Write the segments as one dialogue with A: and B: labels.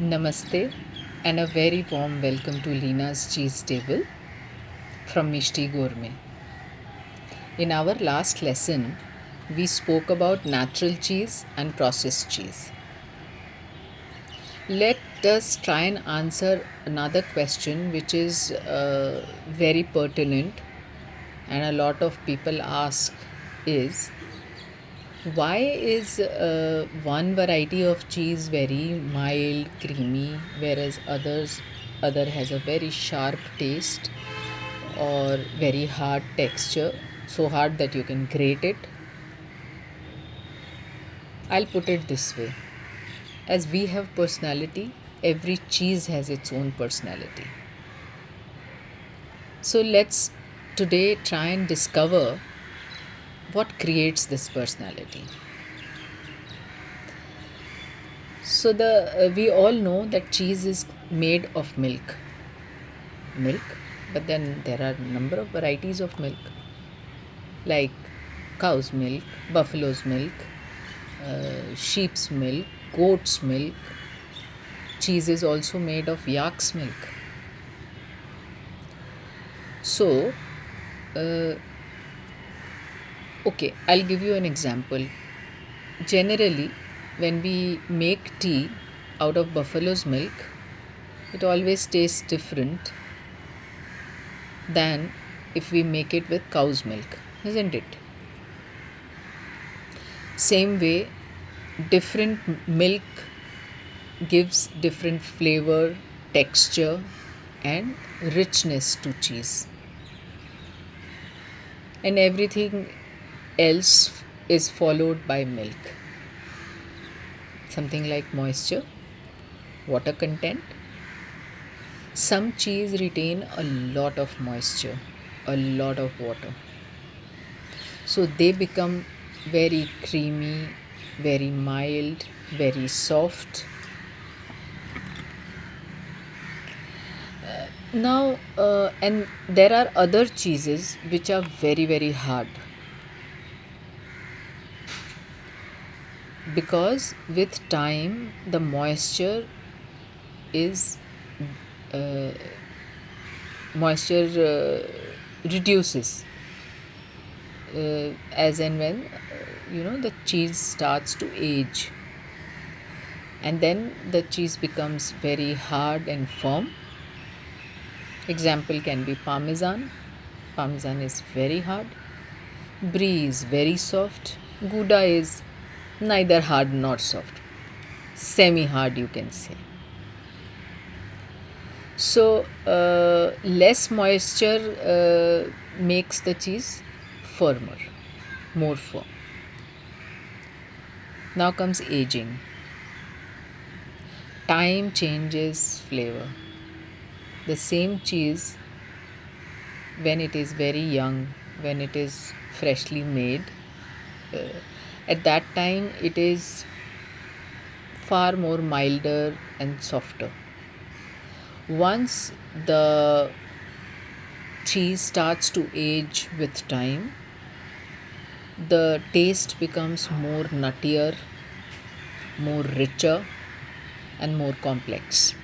A: Namaste and a very warm welcome to Leena's Cheese Table from Mishti Gourmet. In our last lesson, we spoke about natural cheese and processed cheese. Let us try and answer another question which is very pertinent and a lot of people ask is why is one variety of cheese very mild, creamy, whereas other has a very sharp taste or very hard texture, so hard that you can grate it? I'll put it this way: as we have personality, every cheese has its own personality. So let's today try and discover what creates this personality. So the we all know that cheese is made of milk, but then there are a number of varieties of milk, like cow's milk, buffalo's milk, sheep's milk, goat's milk. Cheese is also made of yak's milk. So, uh, okay, I'll give you an example. Generally, when we make tea out of buffalo's milk, it always tastes different than if we make it with cow's milk, isn't it? Same way, different milk gives different flavor, texture, and richness to cheese. And everything else is followed by milk. Something like moisture, water content. Some cheese retain a lot of moisture, a lot of water. So they become very creamy, very mild, very soft. Now, and there are other cheeses which are very, very hard because with time the moisture is uh, moisture reduces as and when the cheese starts to age, and then the cheese becomes very hard and firm. Example can be parmesan is very hard, brie is very soft, gouda is neither hard nor soft, semi hard, you can say. So less moisture makes the cheese firmer, more firm. Now comes aging. Time changes flavor. The same cheese, when it is very young, when it is freshly made, uh, at that time it is far more milder and softer. Once the cheese starts to age with time, the taste becomes more nuttier, more richer, and more complex.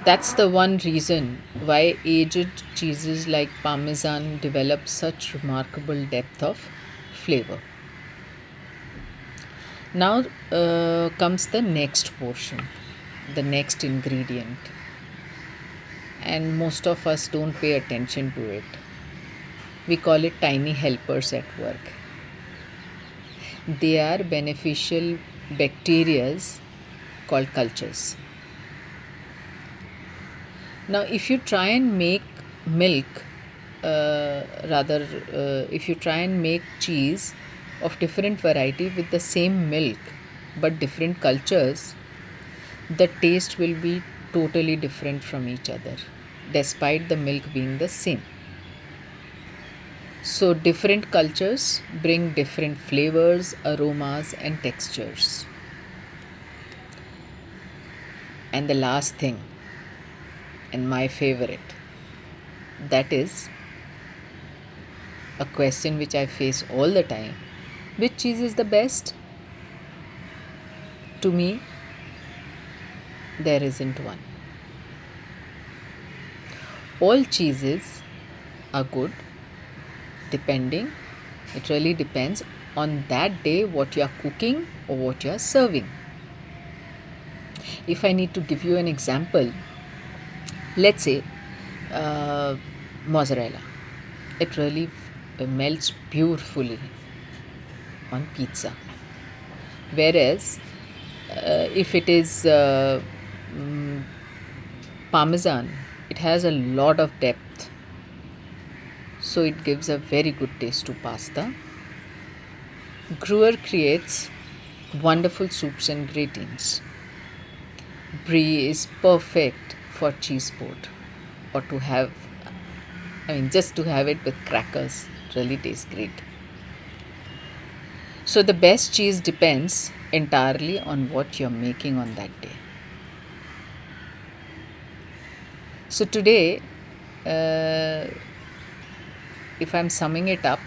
A: That's the one reason why aged cheeses like Parmesan develop such remarkable depth of flavor. Now comes the next portion, the next ingredient, and most of us don't pay attention to it. We call it tiny helpers at work. They are beneficial bacterias called cultures. Now, if you try and make milk, if you try and make cheese of different variety with the same milk but different cultures, the taste will be totally different from each other, despite the milk being the same. So, different cultures bring different flavors, aromas, and textures. And the last thing, and my favorite, that is a question which I face all the time: which cheese is the best? To me, There isn't one. All cheeses are good, depending, it really depends on that day what you are cooking or what you are serving. If I need to give you an example, let's say uh, mozzarella, it really melts beautifully on pizza. Whereas if it is mm, parmesan, it has a lot of depth, so it gives a very good taste to pasta. Gruyere creates wonderful soups and gratins. Brie is perfect for cheese board, or to have, I mean, just to have it with crackers. It really tastes great. So the best cheese depends entirely on what you're making on that day. So today, uh, if I'm summing it up,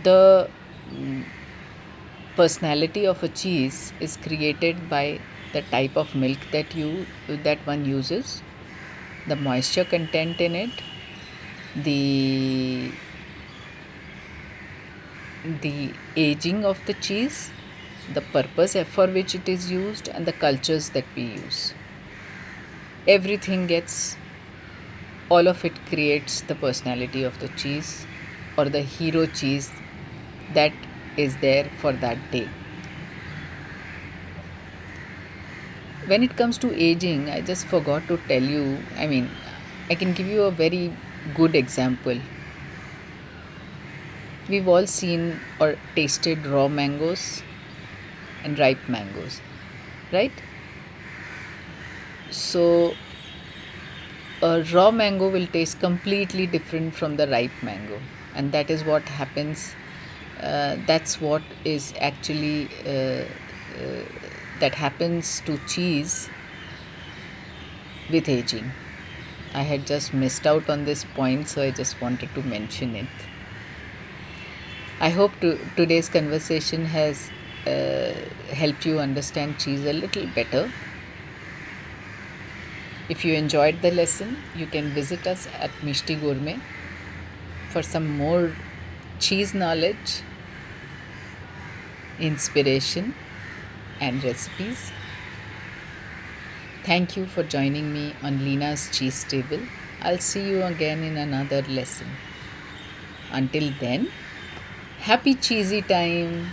A: the personality of a cheese is created by the type of milk that one uses, the moisture content in it, the aging of the cheese, the purpose for which it is used, and the cultures that we use. Everything gets, all of it creates the personality of the cheese or the hero cheese that is there for that day. When it comes to aging, I just forgot to tell you, I mean, I can give you a very good example. We've all seen or tasted raw mangoes and ripe mangoes, right? So a raw mango will taste completely different from the ripe mango, and that is what happens. That's what is actually that happens to cheese with aging. I had just missed out on this point, so I just wanted to mention it. I hope today's conversation has helped you understand cheese a little better. If you enjoyed the lesson, you can visit us at Mishti Gourmet for some more cheese knowledge, inspiration, and recipes. Thank you for joining me on Leena's Cheese Table. I'll see you again in another lesson. Until then, happy cheesy time!